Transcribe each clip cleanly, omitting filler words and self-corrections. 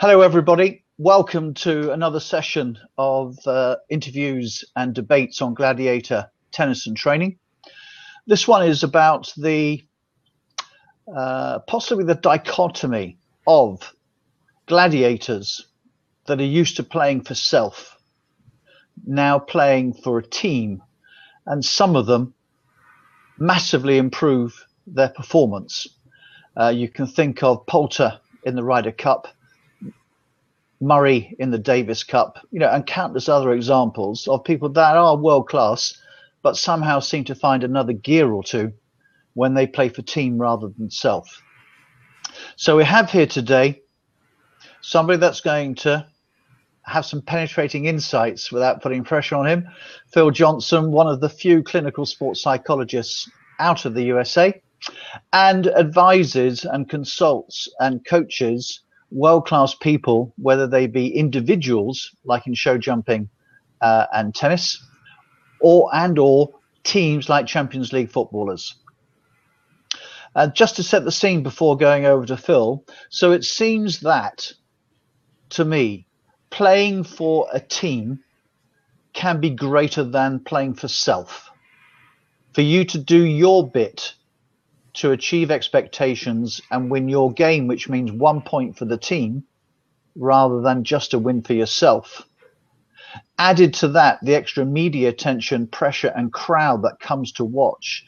Hello, everybody. Welcome to another session of interviews and debates on Gladiator tennis and training. This one is about the possibly the dichotomy of gladiators that are used to playing for self, now playing for a team, and some of them massively improve their performance. You can think of Poulter in the Ryder Cup, Murray in the Davis Cup, and countless other examples of people that are world class, but somehow seem to find another gear or two when they play for team rather than self. So we have here today somebody that's going to have some penetrating insights without putting pressure on him. Phil Johnson, one of the few clinical sports psychologists out of the USA, and advises and consults and coaches world-class people, whether they be individuals like in show jumping and tennis, or teams like Champions League footballers. Just to set the scene before going over to Phil, so it seems that, to me, playing for a team can be greater than playing for self. For you to do your bit to achieve expectations and win your game, which means 1 point for the team rather than just a win for yourself. Added to that, the extra media attention, pressure and crowd that comes to watch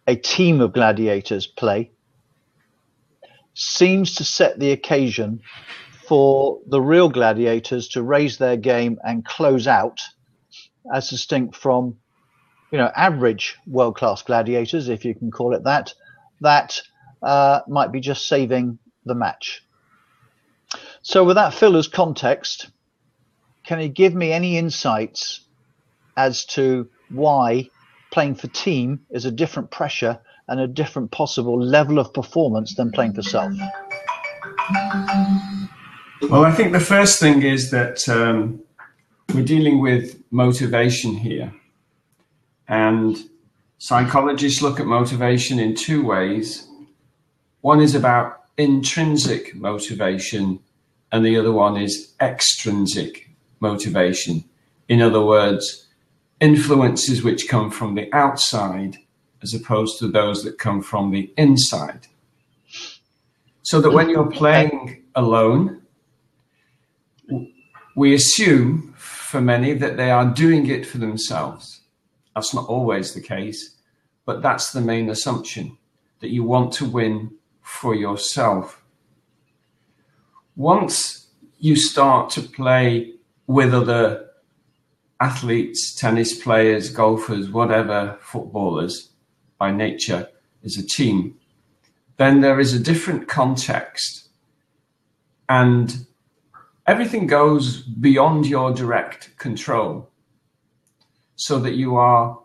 a team of gladiators play seems to set the occasion for the real gladiators to raise their game and close out, as distinct from average world-class gladiators, if you can call it that, might be just saving the match. So with that, Phil, as context, can you give me any insights as to why playing for team is a different pressure and a different possible level of performance than playing for self? Well, I think the first thing is that we're dealing with motivation here. And psychologists look at motivation in two ways. One is about intrinsic motivation, and the other one is extrinsic motivation. In other words, influences which come from the outside as opposed to those that come from the inside. So that when you're playing alone, we assume for many that they are doing it for themselves. That's not always the case, but that's the main assumption, that you want to win for yourself. Once you start to play with other athletes, tennis players, golfers, whatever, footballers by nature as a team, then there is a different context and everything goes beyond your direct control, so that you are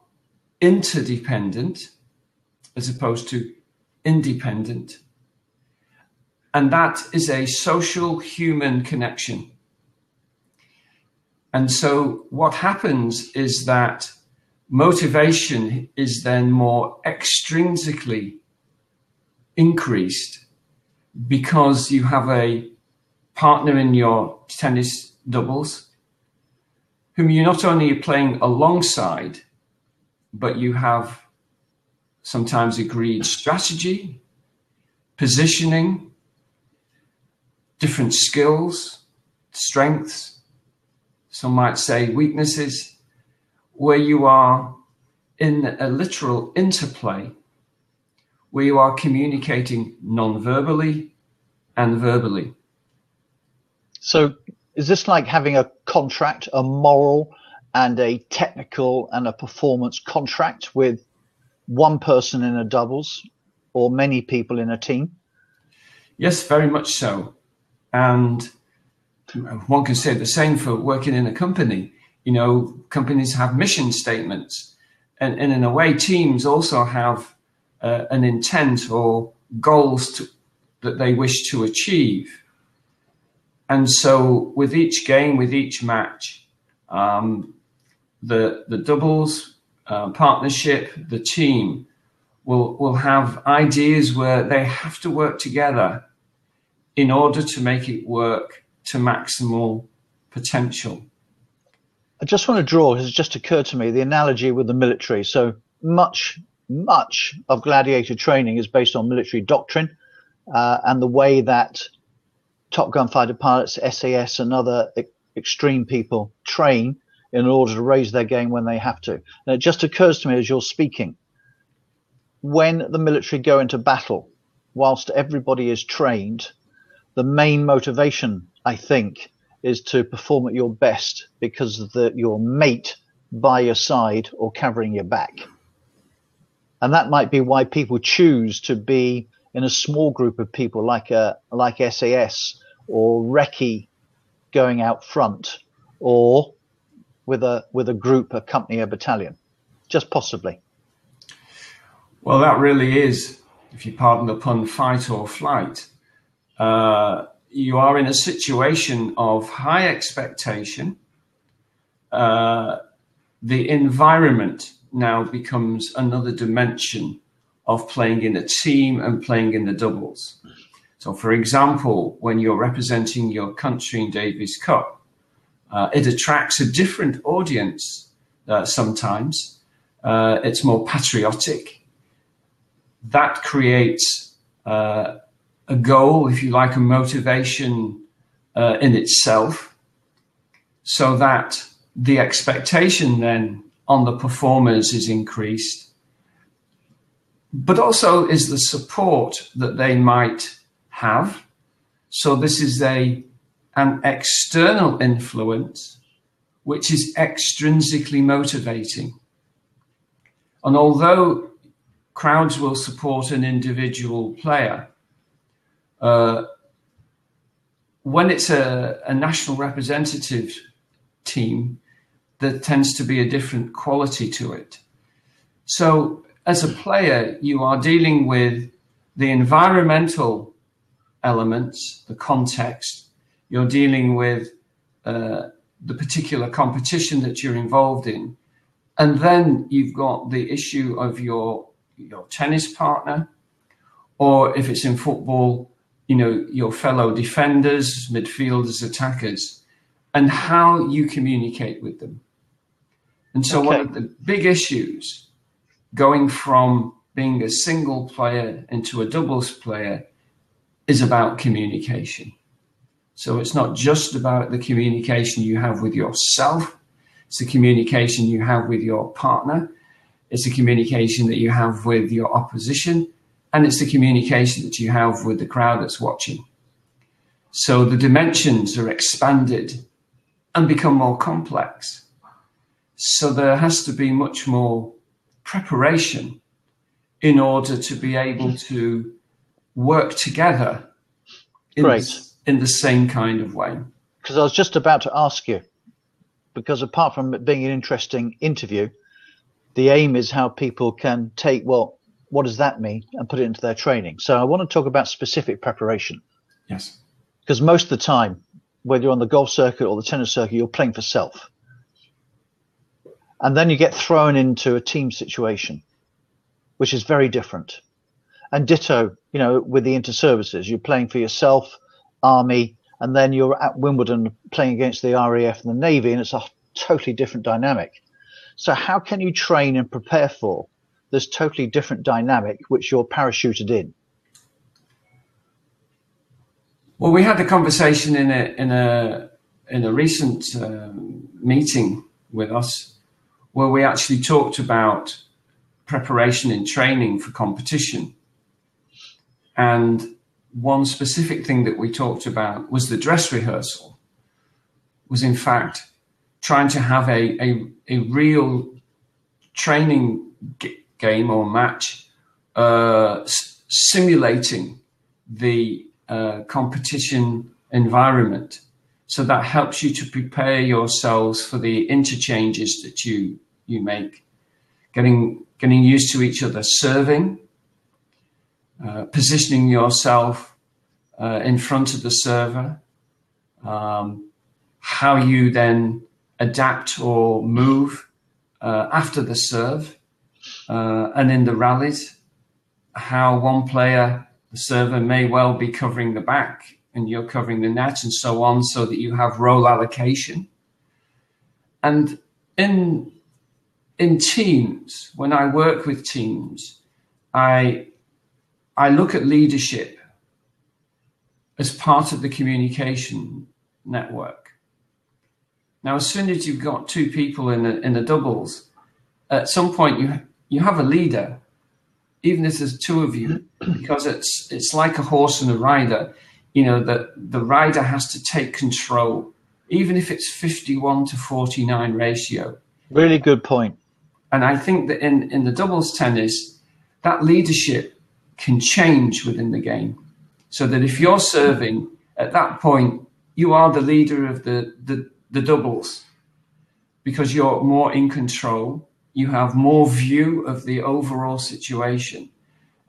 interdependent as opposed to independent. And that is a social human connection. And so what happens is that motivation is then more extrinsically increased because you have a partner in your tennis doubles whom you're not only playing alongside, but you have sometimes agreed strategy, positioning, different skills, strengths, some might say weaknesses, where you are in a literal interplay, where you are communicating non-verbally and verbally. So is this like having a contract, a moral and a technical and a performance contract with one person in a doubles or many people in a team? Yes, very much so. And one can say the same for working in a company. Companies have mission statements. And in a way, teams also have an intent or goals that they wish to achieve. And so with each game, with each match, the doubles partnership, the team will have ideas where they have to work together in order to make it work to maximal potential. I just want to draw, it has just occurred to me, the analogy with the military. So much of gladiator training is based on military doctrine, and the way that Top Gun fighter pilots, SAS, and other extreme people train in order to raise their game when they have to. And it just occurs to me as you're speaking, when the military go into battle, whilst everybody is trained, the main motivation, I think, is to perform at your best because of your mate by your side or covering your back. And that might be why people choose to be in a small group of people like SAS or recce going out front, or with a group, a company, a battalion, just possibly. Well, that really is, if you pardon the pun, fight or flight. You are in a situation of high expectation. The environment now becomes another dimension of playing in a team and playing in the doubles. So, for example, when you're representing your country in Davis Cup, it attracts a different audience sometimes. It's more patriotic. That creates a goal, if you like, a motivation in itself, so that the expectation then on the performers is increased, but also is the support that they might have. So this is an external influence which is extrinsically motivating. And although crowds will support an individual player, when it's a national representative team, there tends to be a different quality to it. So as a player, you are dealing with the environmental elements, the context. You're dealing with the particular competition that you're involved in. And then you've got the issue of your tennis partner, or if it's in football, your fellow defenders, midfielders, attackers, and how you communicate with them. And so one of the big issues going from being a single player into a doubles player is about communication. So it's not just about the communication you have with yourself. It's the communication you have with your partner. It's the communication that you have with your opposition. And it's the communication that you have with the crowd that's watching. So the dimensions are expanded and become more complex. So there has to be much more preparation in order to be able to work together in the same kind of way. Because I was just about to ask you, because apart from it being an interesting interview, the aim is how people can take, well, what does that mean, and put it into their training. So I want to talk about specific preparation. Yes. Because most of the time, whether you're on the golf circuit or the tennis circuit, you're playing for self. And then you get thrown into a team situation, which is very different. And ditto, with the inter-services, you're playing for yourself, Army, and then you're at Wimbledon playing against the RAF and the Navy, and it's a totally different dynamic. So how can you train and prepare for this totally different dynamic which you're parachuted in? Well, we had a conversation in a recent meeting with us, where we actually talked about preparation in training for competition. And one specific thing that we talked about was the dress rehearsal, was in fact trying to have a real training game or match, simulating the competition environment. So that helps you to prepare yourselves for the interchanges that you make, getting used to each other serving, positioning yourself in front of the server, how you then adapt or move after the serve, and in the rallies, how one player, the server, may well be covering the back and you're covering the net and so on, so that you have role allocation. And in teams, when I work with teams, I look at leadership as part of the communication network. Now, as soon as you've got two people in a doubles, at some point you have a leader, even if there's two of you, because it's like a horse and a rider. You know, that the rider has to take control, even if it's 51-49 ratio. Really good point. And I think that in the doubles tennis, that leadership can change within the game. So that if you're serving, at that point, you are the leader of the doubles, because you're more in control. You have more view of the overall situation.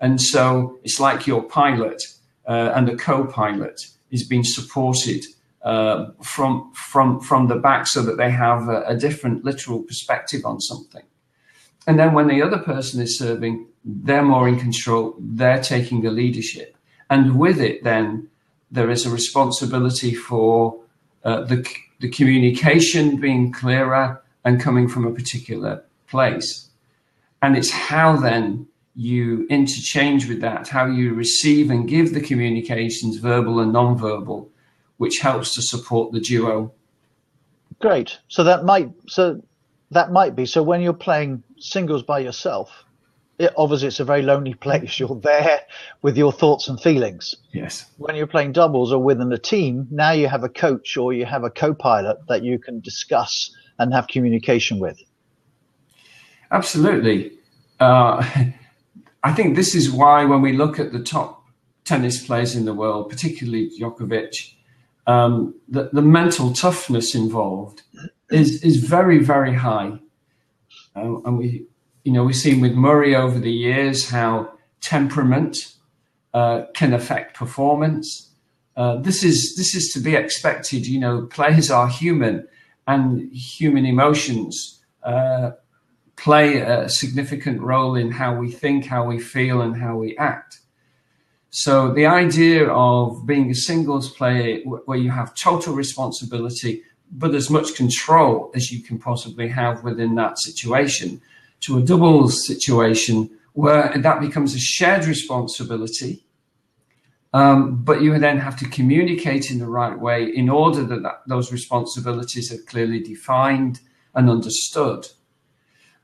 And so it's like your pilot and the co-pilot is being supported from the back, so that they have a different literal perspective on something. And then when the other person is serving, they're more in control, they're taking the leadership. And with it, then, there is a responsibility for the communication being clearer and coming from a particular place. And it's how then you interchange with that, how you receive and give the communications, verbal and non-verbal, which helps to support the duo. Great. So that might be. So when you're playing singles by yourself, obviously it's a very lonely place. You're there with your thoughts and feelings. Yes. When you're playing doubles or within a team, now you have a coach or you have a co-pilot that you can discuss and have communication with. Absolutely. I think this is why when we look at the top tennis players in the world, particularly Djokovic, the mental toughness involved is very, very high. And we've seen with Murray over the years how temperament can affect performance. This is to be expected. You know, players are human, and human emotions play a significant role in how we think, how we feel, and how we act. So the idea of being a singles player where you have total responsibility, but as much control as you can possibly have within that situation, to a doubles situation where that becomes a shared responsibility, but you then have to communicate in the right way in order that those responsibilities are clearly defined and understood.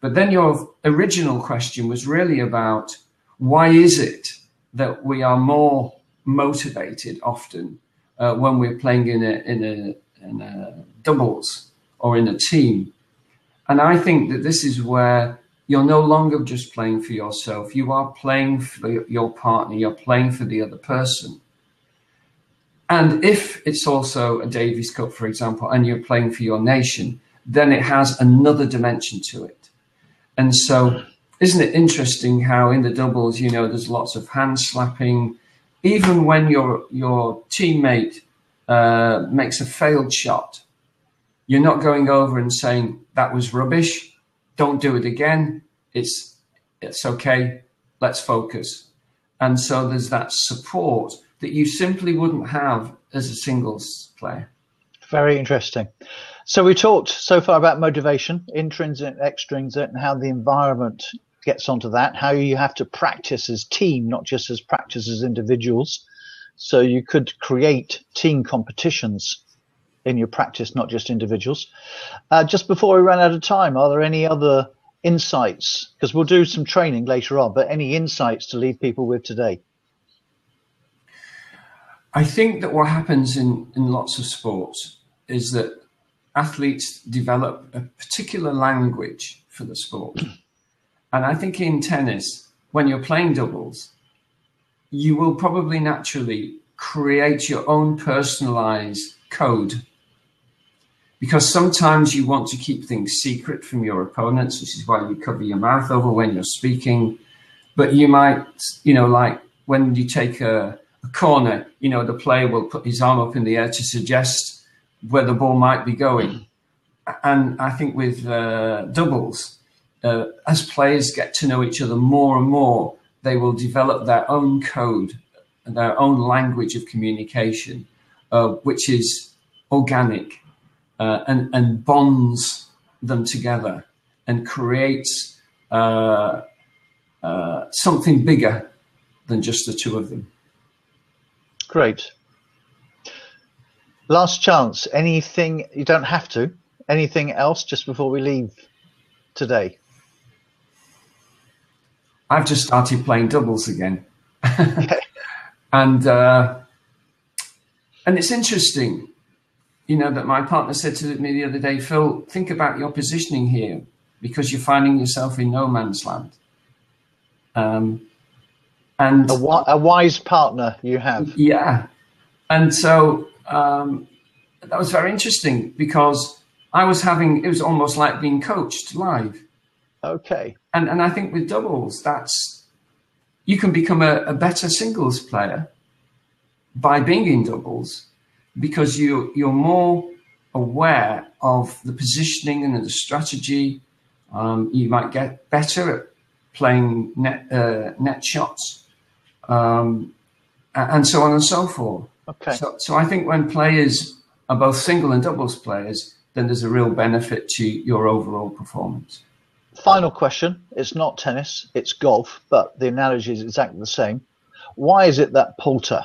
But then your original question was really about why is it that we are more motivated often when we're playing in a doubles or in a team. And I think that this is where you're no longer just playing for yourself. You are playing for your partner. You're playing for the other person. And if it's also a Davis Cup, for example, and you're playing for your nation, then it has another dimension to it. And so isn't it interesting how in the doubles, you know, there's lots of hand slapping, even when your teammate makes a failed shot, you're not going over and saying that was rubbish, don't do it again, it's okay, let's focus. And so there's that support that you simply wouldn't have as a singles player. Very interesting. So we talked so far about motivation, intrinsic, extrinsic, and how the environment gets onto that, how you have to practice as team, not just as practice as individuals. So you could create team competitions in your practice, not just individuals. Just before we run out of time, are there any other insights? Because we'll do some training later on, but any insights to leave people with today? I think that what happens in lots of sports is that athletes develop a particular language for the sport. And I think in tennis, when you're playing doubles, you will probably naturally create your own personalized code, because sometimes you want to keep things secret from your opponents, which is why you cover your mouth over when you're speaking. But you might, you know, like when you take a corner, you know, the player will put his arm up in the air to suggest where the ball might be going. And I think with doubles, as players get to know each other more and more, they will develop their own code and their own language of communication. which is organic and bonds them together and creates something bigger than just the two of them. Great. Last chance. Anything, you don't have to, anything else just before we leave today? I've just started playing doubles again. Okay. And it's interesting, you know, that my partner said to me the other day, Phil, think about your positioning here because you're finding yourself in no man's land. And a wise partner you have. Yeah. And so that was very interesting because it was almost like being coached live. Okay. And I think with doubles, you can become a better singles player by being in doubles because you're more aware of the positioning and the strategy. You might get better at playing net shots, and so on and so forth. Okay. So I think when players are both single and doubles players, then there's a real benefit to your overall performance. Final question. It's not tennis, it's golf, but the analogy is exactly the same. Why is it that Poulter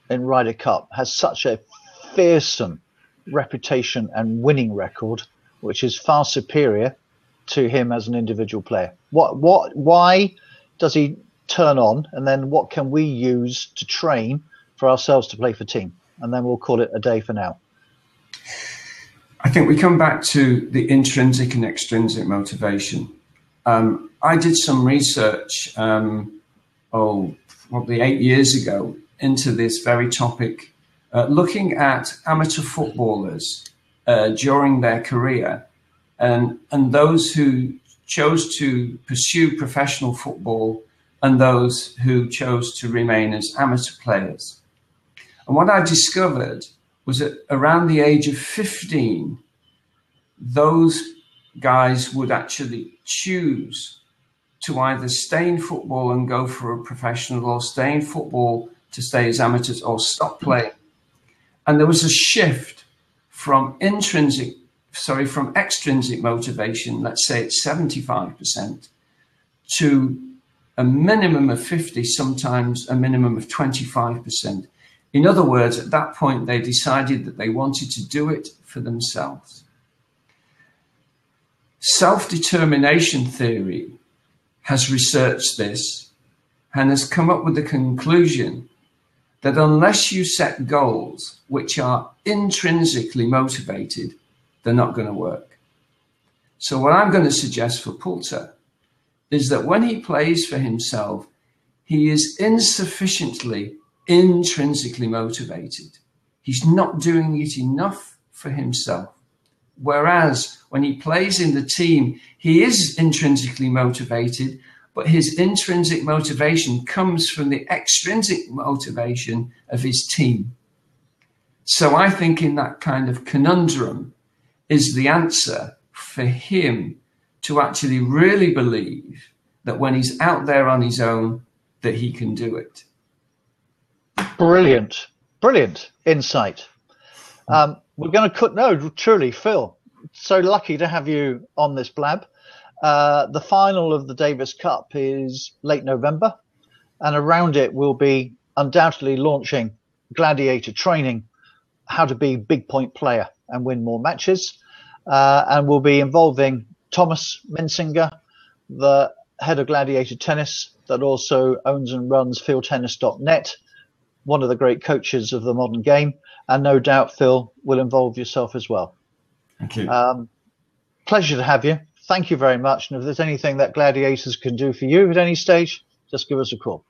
in Ryder Cup has such a fearsome reputation and winning record, which is far superior to him as an individual player? Why does he turn on, and then what can we use to train for ourselves to play for team? And then we'll call it a day for now. I think we come back to the intrinsic and extrinsic motivation. I did some research, probably 8 years ago, into this very topic, looking at amateur footballers during their career and those who chose to pursue professional football and those who chose to remain as amateur players. And what I discovered was that around the age of 15, those guys would actually choose to either stay in football and go for a professional, or stay in football to stay as amateurs, or stop playing. And there was a shift from extrinsic motivation, let's say it's 75%, to a minimum of 50, sometimes a minimum of 25%. In other words, at that point, they decided that they wanted to do it for themselves. Self-determination theory has researched this and has come up with the conclusion that unless you set goals which are intrinsically motivated, they're not going to work. So what I'm going to suggest for Poulter is that when he plays for himself, he is insufficiently intrinsically motivated. He's not doing it enough for himself. Whereas when he plays in the team, he is intrinsically motivated, but his intrinsic motivation comes from the extrinsic motivation of his team. So I think in that kind of conundrum is the answer for him to actually really believe that when he's out there on his own, that he can do it. Brilliant, brilliant insight. We're going to cut. No, truly, Phil, so lucky to have you on this blab. The final of the Davis Cup is late November, and around it we'll be undoubtedly launching Gladiator training, how to be big point player and win more matches. And we'll be involving Thomas Mensinger, the head of Gladiator Tennis, that also owns and runs fieldtennis.net, one of the great coaches of the modern game. And no doubt, Phil, will involve yourself as well. Thank you. Pleasure to have you. Thank you very much. And if there's anything that Gladiators can do for you at any stage, just give us a call.